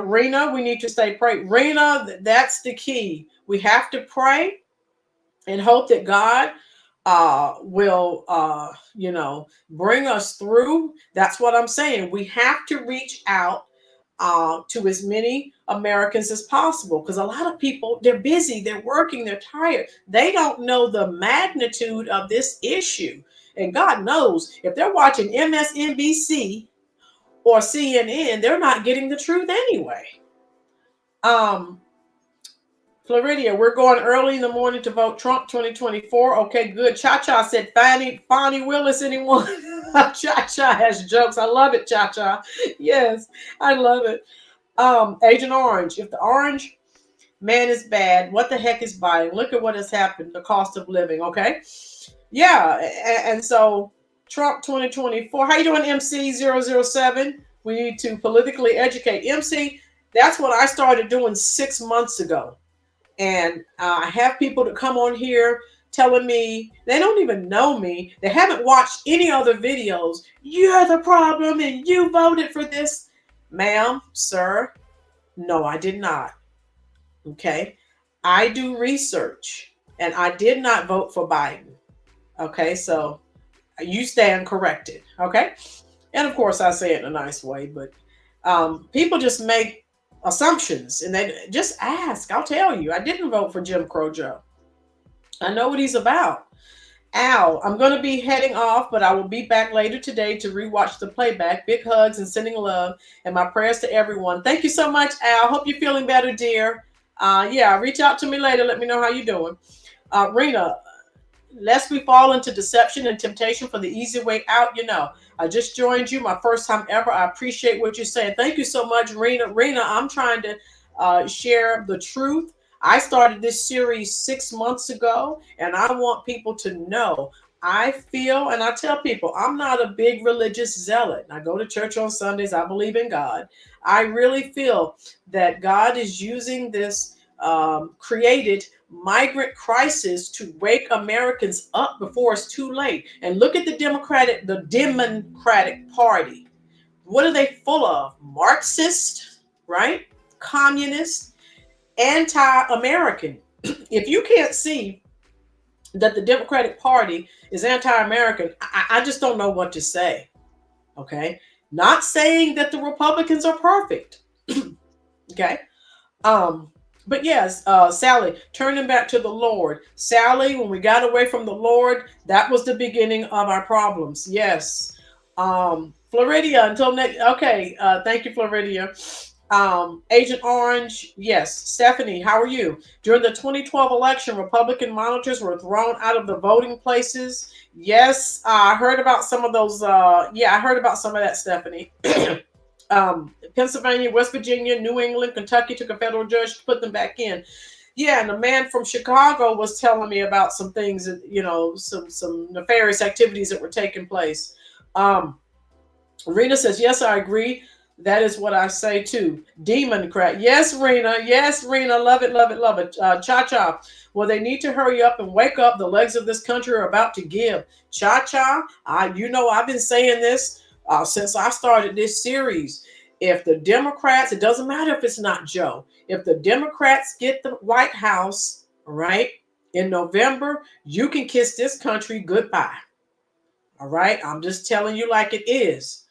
Rena, we need to stay prayed. Rena, that's the key. We have to pray and hope that God will, bring us through. That's what I'm saying. We have to reach out to as many Americans as possible, because a lot of people, they're busy, they're working, they're tired. They don't know the magnitude of this issue. And God knows if they're watching MSNBC or CNN, they're not getting the truth anyway. Floridia, we're going early in the morning to vote Trump 2024. Okay, good. Cha-Cha said, Fonnie Willis, anyone? Cha-Cha has jokes. I love it, Cha-Cha. Yes, I love it. Agent Orange, if the orange man is bad, what the heck is Biden? Look at what has happened, the cost of living, okay? Yeah, and so Trump 2024. How you doing, MC007? We need to politically educate. MC, that's what I started doing 6 months ago. And I have people to come on here telling me, they don't even know me. They haven't watched any other videos. You're the problem and you voted for this. Ma'am, sir, no, I did not. Okay. I do research and I did not vote for Biden. Okay. So you stand corrected. Okay. And of course I say it in a nice way, but people just make assumptions. And they just ask. I'll tell you, I didn't vote for Jim Crow Joe. I know what he's about. Al, I'm going to be heading off, but I will be back later today to rewatch the playback. Big hugs and sending love and my prayers to everyone. Thank you so much, Al. Hope you're feeling better, dear. Yeah, reach out to me later. Let me know how you're doing. Rena, lest we fall into deception and temptation for the easy way out, I just joined you, my first time ever. I appreciate what you're saying. Thank you so much, Rena. Rena, I'm trying to share the truth. I started this series 6 months ago, and I want people to know. I feel, and I tell people, I'm not a big religious zealot. I go to church on Sundays. I believe in God. I really feel that God is using this created migrant crisis to wake Americans up before it's too late. And look at the Democratic Party. What are they full of? Marxist, right? Communist, anti-American. If you can't see that the Democratic Party is anti-American, I just don't know what to say. Okay? Not saying that the Republicans are perfect. Okay? But yes, Sally, turning back to the Lord. Sally, when we got away from the Lord, that was the beginning of our problems. Yes. Floridia, until next. Okay. Thank you, Floridia. Agent Orange, yes. Stephanie, how are you? During the 2012 election, Republican monitors were thrown out of the voting places. Yes, I heard about some of those. I heard about some of that, Stephanie. Pennsylvania, West Virginia, New England, Kentucky took a federal judge to put them back in. Yeah, and the man from Chicago was telling me about some things that, some nefarious activities that were taking place. Rena says, yes, I agree. That is what I say too. Democrat. Yes, Rena. Yes, Rena. Love it, love it, love it. Cha-cha. Well, they need to hurry up and wake up. The legs of this country are about to give. Cha-cha. I've been saying this since I started this series. If the Democrats, it doesn't matter if it's not Joe. If the Democrats get the White House, right, in November, you can kiss this country goodbye. All right. I'm just telling you like it is.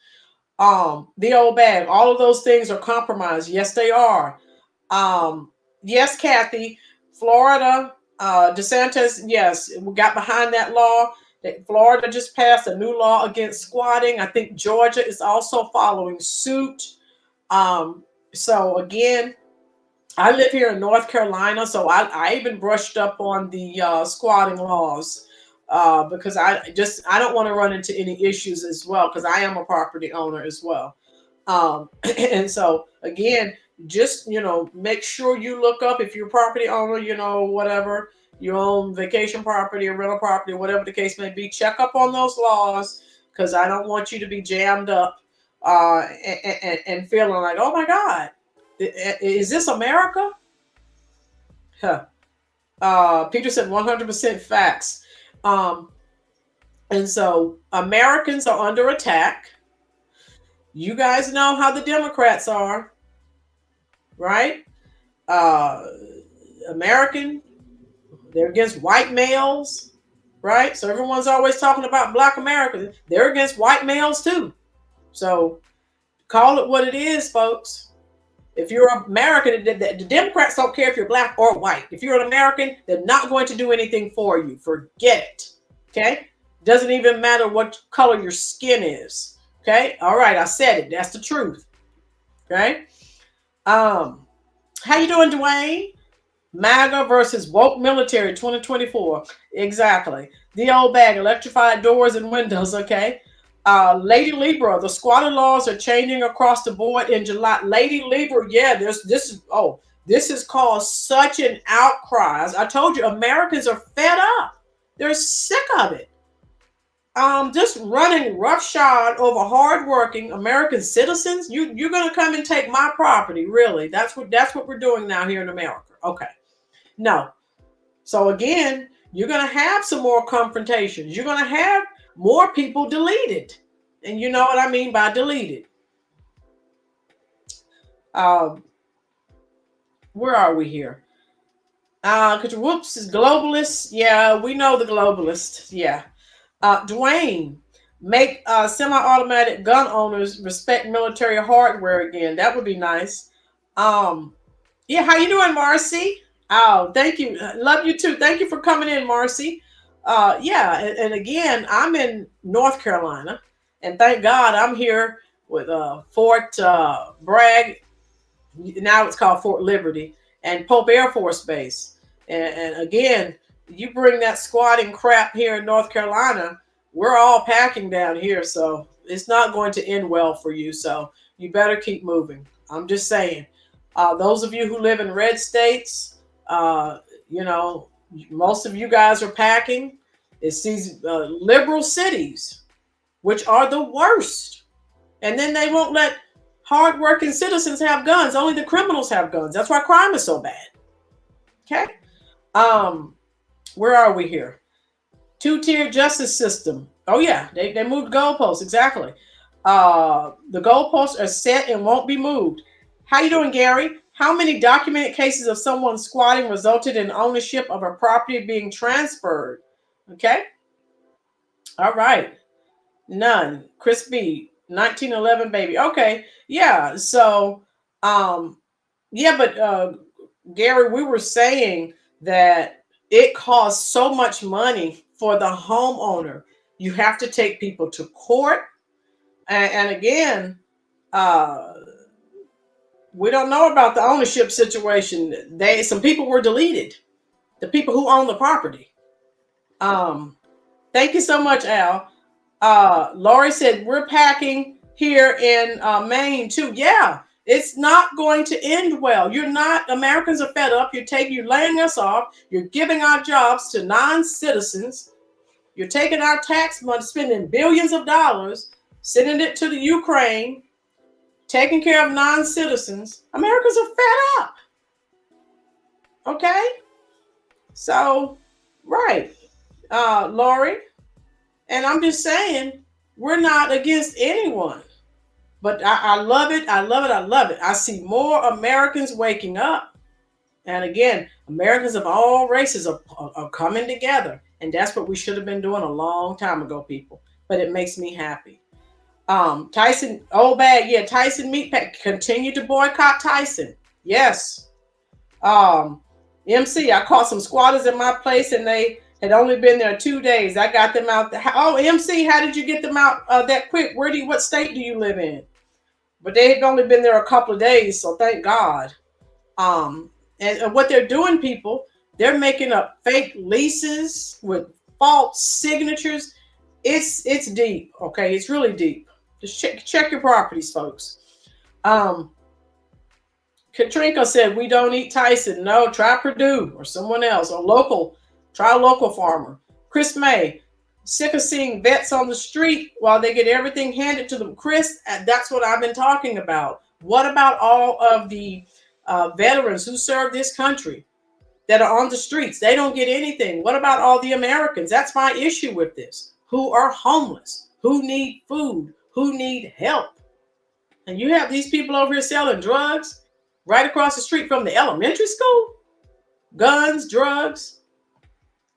The old bag, all of those things are compromised. Yes, they are. Yes, Kathy, Florida, DeSantis, yes, we got behind that law. Florida just passed a new law against squatting. I think Georgia is also following suit. So again, I live here in North Carolina, so I even brushed up on the squatting laws. Because I don't want to run into any issues as well, because I am a property owner as well. And so again, just, make sure you look up if you're a property owner, whatever, you own vacation property or rental property, whatever the case may be, check up on those laws, because I don't want you to be jammed up and feeling like, oh my God, is this America? Peter said 100% facts. And so Americans are under attack. You guys know how the Democrats are, right? American, they're against white males, right? So everyone's always talking about Black Americans. They're against white males too. So call it what it is, folks. If you're American, the Democrats don't care if you're Black or white. If you're an American, they're not going to do anything for you. Forget it. Okay? Doesn't even matter what color your skin is. Okay? All right, I said it. That's the truth. Okay? How you doing, Dwayne? MAGA versus woke military 2024. Exactly. The old bag, electrified doors and windows. Okay? Lady Libra, the squatter laws are changing across the board in July. Lady Libra, yeah, this has caused such an outcry. As I told you, Americans are fed up. They're sick of it. Just running roughshod over hardworking American citizens. You're gonna come and take my property, really? That's what we're doing now here in America. Okay. No. So again, you're gonna have some more confrontations. You're gonna have more people deleted. And you know what I mean by deleted. Where are we here? Whoops is globalists. Yeah, we know the globalists. Yeah. Dwayne, make semi-automatic gun owners respect military hardware again. That would be nice. Yeah, how you doing, Marcy? Oh, thank you. Love you too. Thank you for coming in, Marcy. Yeah, and again, I'm in North Carolina, and thank God I'm here with Fort Bragg. Now it's called Fort Liberty and Pope Air Force Base. And again, you bring that squatting crap here in North Carolina, we're all packing down here, so it's not going to end well for you. So you better keep moving. I'm just saying. Those of you who live in red states, uh, you know, most of you guys are packing. It's these liberal cities, which are the worst. And then they won't let hardworking citizens have guns. Only the criminals have guns. That's why crime is so bad. Okay. Where are we here? Two-tier justice system. Oh yeah, they moved goalposts. Exactly. The goalposts are set and won't be moved. How you doing, Gary? How many documented cases of someone squatting resulted in ownership of a property being transferred? Okay. All right. None. Chris B. 1911 baby. Okay. Yeah. So, yeah, but Gary, we were saying that it costs so much money for the homeowner. You have to take people to court, and again, uh, we don't know about the ownership situation. Some people were deleted. The people who own the property. Um, Thank you so much, Al. Laurie said we're packing here in Maine too. Yeah, it's not going to end well. You're not. Americans are fed up. You're laying us off. You're giving our jobs to non-citizens. You're taking our tax money, spending billions of dollars, sending it to the Ukraine, taking care of non-citizens. Americans are fed up. Okay, so right, Laurie. And I'm just saying, we're not against anyone. But I love it. I love it. I love it. I see more Americans waking up. And again, Americans of all races are coming together. And that's what we should have been doing a long time ago, people. But it makes me happy. Tyson, old bag, yeah, Tyson Meat Pack. Continue to boycott Tyson. Yes. MC, I caught some squatters in my place and they had only been there 2 days. I got them out. Oh, MC, how did you get them out that quick? What state do you live in? But they had only been there a couple of days, so thank God. And what they're doing, people, they're making up fake leases with false signatures. It's deep, okay? It's really deep. Just check your properties, folks. Katrinka said, we don't eat Tyson. No, try Purdue or someone else or local. Try a local farmer. Chris May, sick of seeing vets on the street while they get everything handed to them. Chris, that's what I've been talking about. What about all of the veterans who serve this country that are on the streets? They don't get anything. What about all the Americans? That's my issue with this. Who are homeless, who need food, who need help. And you have these people over here selling drugs right across the street from the elementary school. Guns, drugs.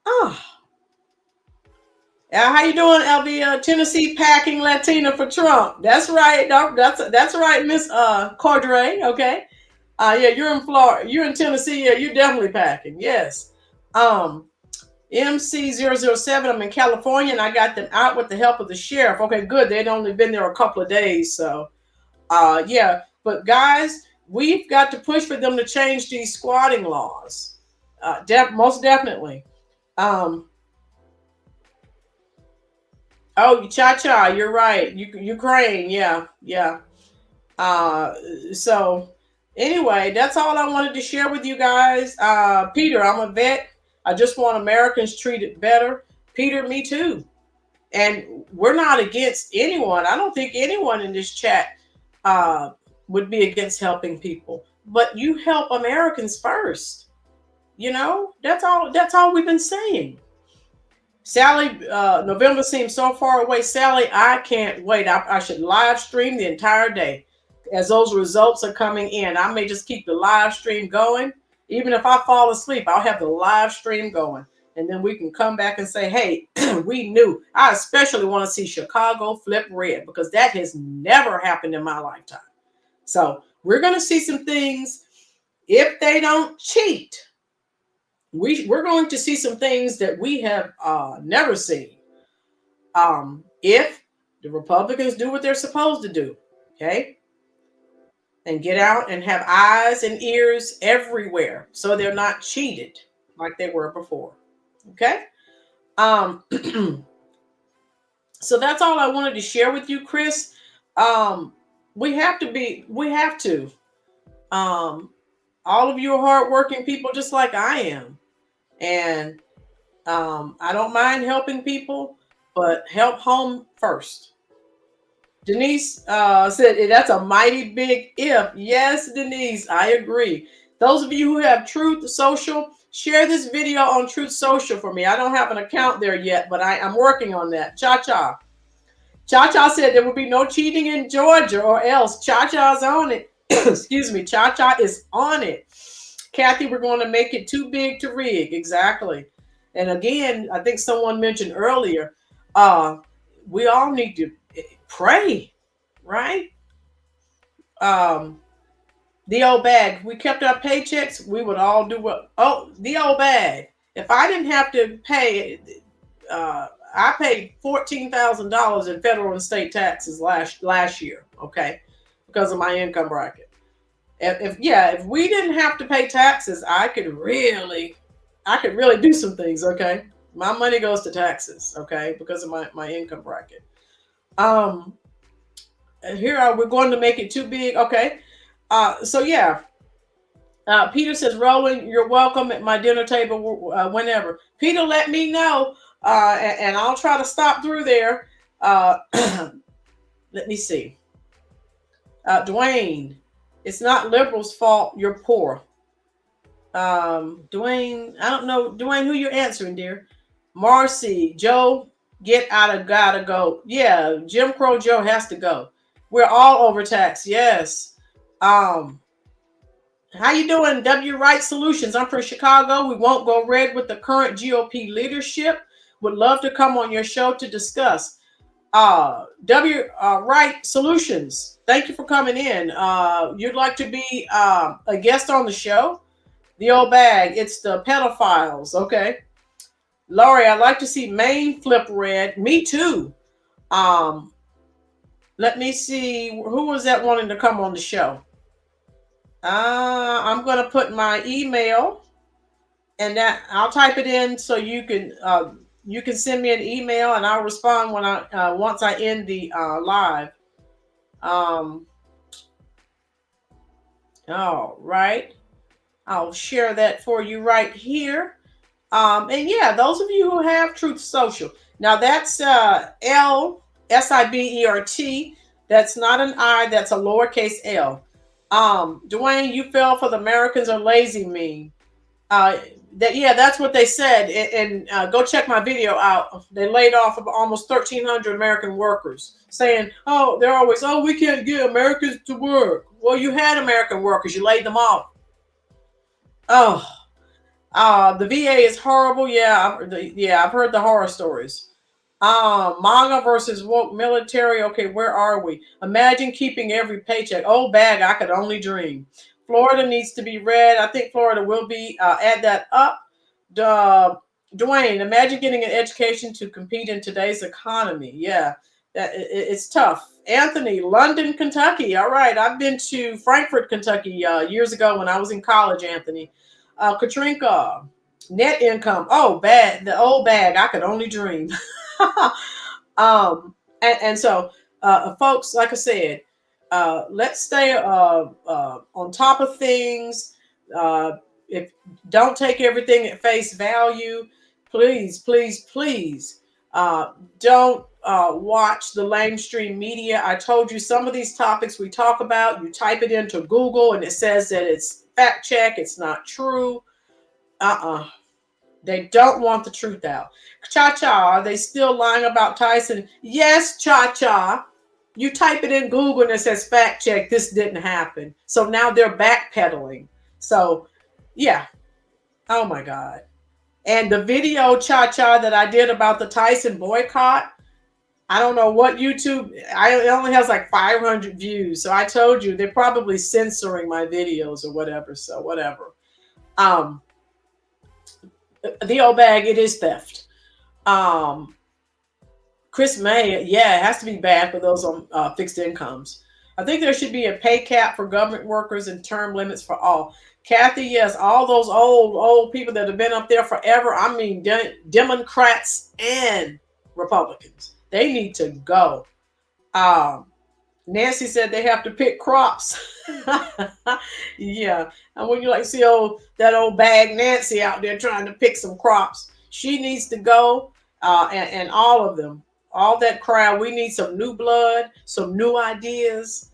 Oh. How you doing, LV? Tennessee packing Latina for Trump. That's right. That's right, Miss Cordray. Okay. Yeah, you're in Florida. You're in Tennessee. Yeah, you're definitely packing. Yes. MC007. I'm in California, and I got them out with the help of the sheriff. Okay, good. They'd only been there a couple of days, so yeah. But guys, we've got to push for them to change these squatting laws. Most definitely. Oh, Cha-Cha, you're right. Ukraine, yeah. So anyway, that's all I wanted to share with you guys. Peter, I'm a vet. I just want Americans treated better. Peter, me too. And we're not against anyone. I don't think anyone in this chat would be against helping people. But you help Americans first. You know, that's all we've been saying. Sally, November seems so far away. Sally, I can't wait. I should live stream the entire day as those results are coming in. I may just keep the live stream going. Even if I fall asleep, I'll have the live stream going. And then we can come back and say, hey, we knew. I especially want to see Chicago flip red because that has never happened in my lifetime. So we're going to see some things. If they don't cheat, we're going to see some things that we have never seen. If the Republicans do what they're supposed to do, okay, and get out and have eyes and ears everywhere, so they're not cheated like they were before. Okay. So that's all I wanted to share with you, Chris. We have to. All of you are hardworking people just like I am. And I don't mind helping people, but help home first. Denise said, that's a mighty big if. Yes, Denise, I agree. Those of you who have Truth Social, share this video on Truth Social for me. I don't have an account there yet, but I'm working on that. Cha-Cha. Cha-Cha said there will be no cheating in Georgia or else. Cha-Cha's on it. Excuse me. Cha-Cha is on it. Kathy, we're going to make it too big to rig. Exactly. And again, I think someone mentioned earlier, we all need to pray, right? The old bag. If we kept our paychecks, we would all do what? Oh, the old bag. If I didn't have to pay, I paid $14,000 in federal and state taxes last year. Okay, because of my income bracket. If we didn't have to pay taxes, I could really do some things. Okay, my money goes to taxes. Okay, because of my income bracket. Here we're going to make it too big. Okay. So yeah. Peter says, Roland, you're welcome at my dinner table whenever. Peter, let me know, and I'll try to stop through there. Let me see. Dwayne, it's not liberals' fault you're poor. Dwayne, I don't know, Dwayne, who you're answering, dear. Marcy, Joe, gotta go. Yeah, Jim Crow Joe has to go. We're all overtaxed. Yes. How you doing, W Right Solutions? I'm from Chicago. We won't go red with the current GOP leadership. Would love to come on your show to discuss. W Right Solutions, thank you for coming in. You'd like to be a guest on the show? The old bag, it's the pedophiles. Okay. Laurie, I'd like to see Maine flip red. Me too. Let me see. Who was that wanting to come on the show? I'm going to put my email, and that I'll type it in so you can send me an email, and I'll respond when once I end the live. All right, I'll share that for you right here. And yeah, those of you who have Truth Social, now that's LSIBERT. That's not an I. That's a lowercase L. Dwayne, you fell for the Americans are lazy meme. That's what they said. And go check my video out. They laid off almost 1,300 American workers, saying, they're always, we can't get Americans to work. Well, you had American workers. You laid them off. The VA is horrible. Yeah, I've heard the horror stories. Manga versus woke military. Okay, where are we? Imagine keeping every paycheck. Old bag, I could only dream. Florida needs to be red. I think Florida will be. Add that up. Dwayne, imagine getting an education to compete in today's economy. Yeah, it's tough. Anthony, London, Kentucky. All right, I've been to Frankfort, Kentucky years ago when I was in college, Anthony. Katrinka, net income. Oh, bad. The old bag, I could only dream. So folks, like I said, let's stay on top of things. If don't take everything at face value, please don't watch the mainstream media. I told you some of these topics we talk about, you type it into Google and it says that it's fact check, it's not true. They don't want the truth out. Cha-Cha, are they still lying about Tyson? Yes, Cha-Cha. You type it in Google and it says fact check, this didn't happen. So now they're backpedaling. So, yeah. Oh, my God. And the video, Cha-Cha, that I did about the Tyson boycott, I don't know what YouTube, it only has like 500 views. So I told you they're probably censoring my videos or whatever. So whatever. The old bag, it is theft. Chris May, yeah, it has to be bad for those on fixed incomes. I think there should be a pay cap for government workers and term limits for all. Kathy, yes, all those old people that have been up there forever. I mean, Democrats and Republicans, they need to go. Nancy said they have to pick crops. Yeah, and when you like see that old bag Nancy out there trying to pick some crops, she needs to go. And all of them, all that crowd, we need some new blood, some new ideas,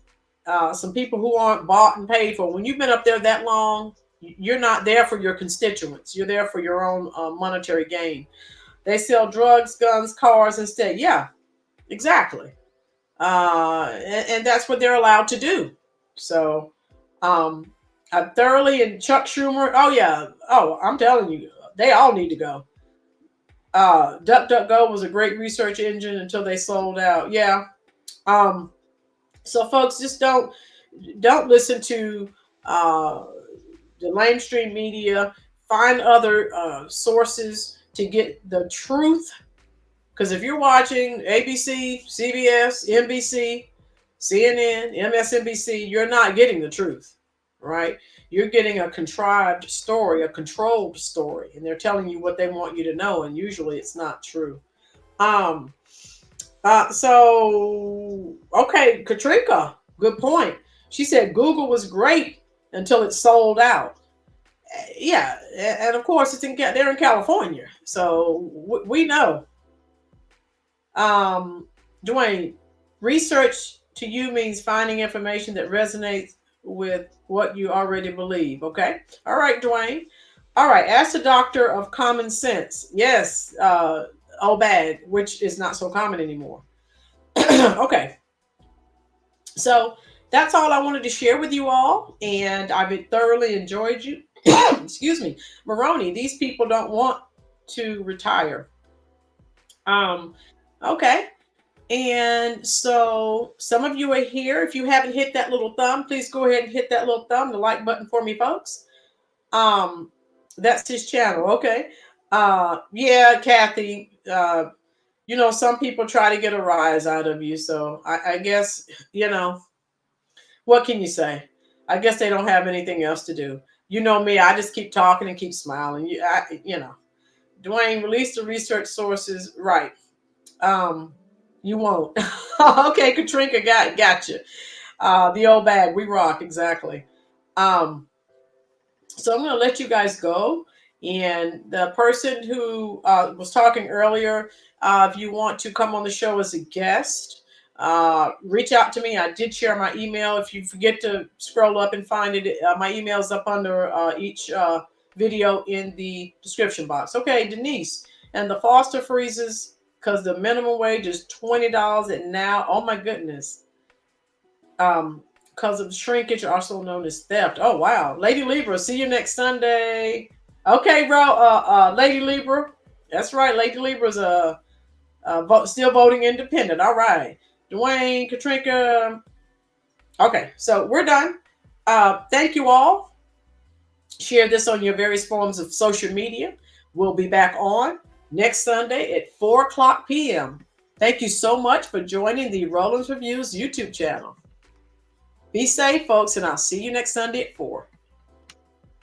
some people who aren't bought and paid for. When you've been up there that long, you're not there for your constituents. You're there for your own monetary gain. They sell drugs, guns, cars instead. Yeah, exactly. And that's what they're allowed to do. So I thoroughly, and Chuck Schumer, oh yeah, oh, I'm telling you, they all need to go. DuckDuckGo was a great research engine until they sold out. Yeah. So folks, just don't listen to the mainstream media. Find other sources to get the truth. Because if you're watching ABC, CBS, NBC, CNN, MSNBC, you're not getting the truth, right? You're getting a contrived story, a controlled story, and they're telling you what they want you to know, and usually it's not true. So, okay, Katrika, good point. She said Google was great until it sold out. Yeah, and of course they're in California, so we know. Dwayne, research to you means finding information that resonates with what you already believe. Okay. All right, Dwayne. All right. Ask the doctor of common sense. Yes. Bad, which is not so common anymore. Okay. So that's all I wanted to share with you all. And I've thoroughly enjoyed you. Excuse me. Maroney, these people don't want to retire. Okay. And so some of you are here. If you haven't hit that little thumb, please go ahead and hit that little thumb, the like button for me, folks. That's his channel. Okay. Yeah, Kathy, some people try to get a rise out of you. So I guess, what can you say? I guess they don't have anything else to do. You know me, I just keep talking and keep smiling. Dwayne, release the research sources. Right. You won't. Okay, Katrina, got you. The old bag, we rock, exactly. So I'm going to let you guys go. And the person who was talking earlier, if you want to come on the show as a guest, reach out to me. I did share my email. If you forget to scroll up and find it, my email is up under each video in the description box. Okay, Denise, and the Foster freezes because the minimum wage is $20 and now, oh my goodness. Because of shrinkage, also known as theft. Oh wow, Lady Libra, see you next Sunday. Okay, bro. Lady Libra, that's right. Lady Libra's still voting independent. All right, Dwayne, Katrina. Okay, so we're done. Thank you all. Share this on your various forms of social media. We'll be back on next Sunday at 4:00 p.m. Thank you so much for joining the Rollins Reviews YouTube channel. Be safe, folks, and I'll see you next Sunday at 4.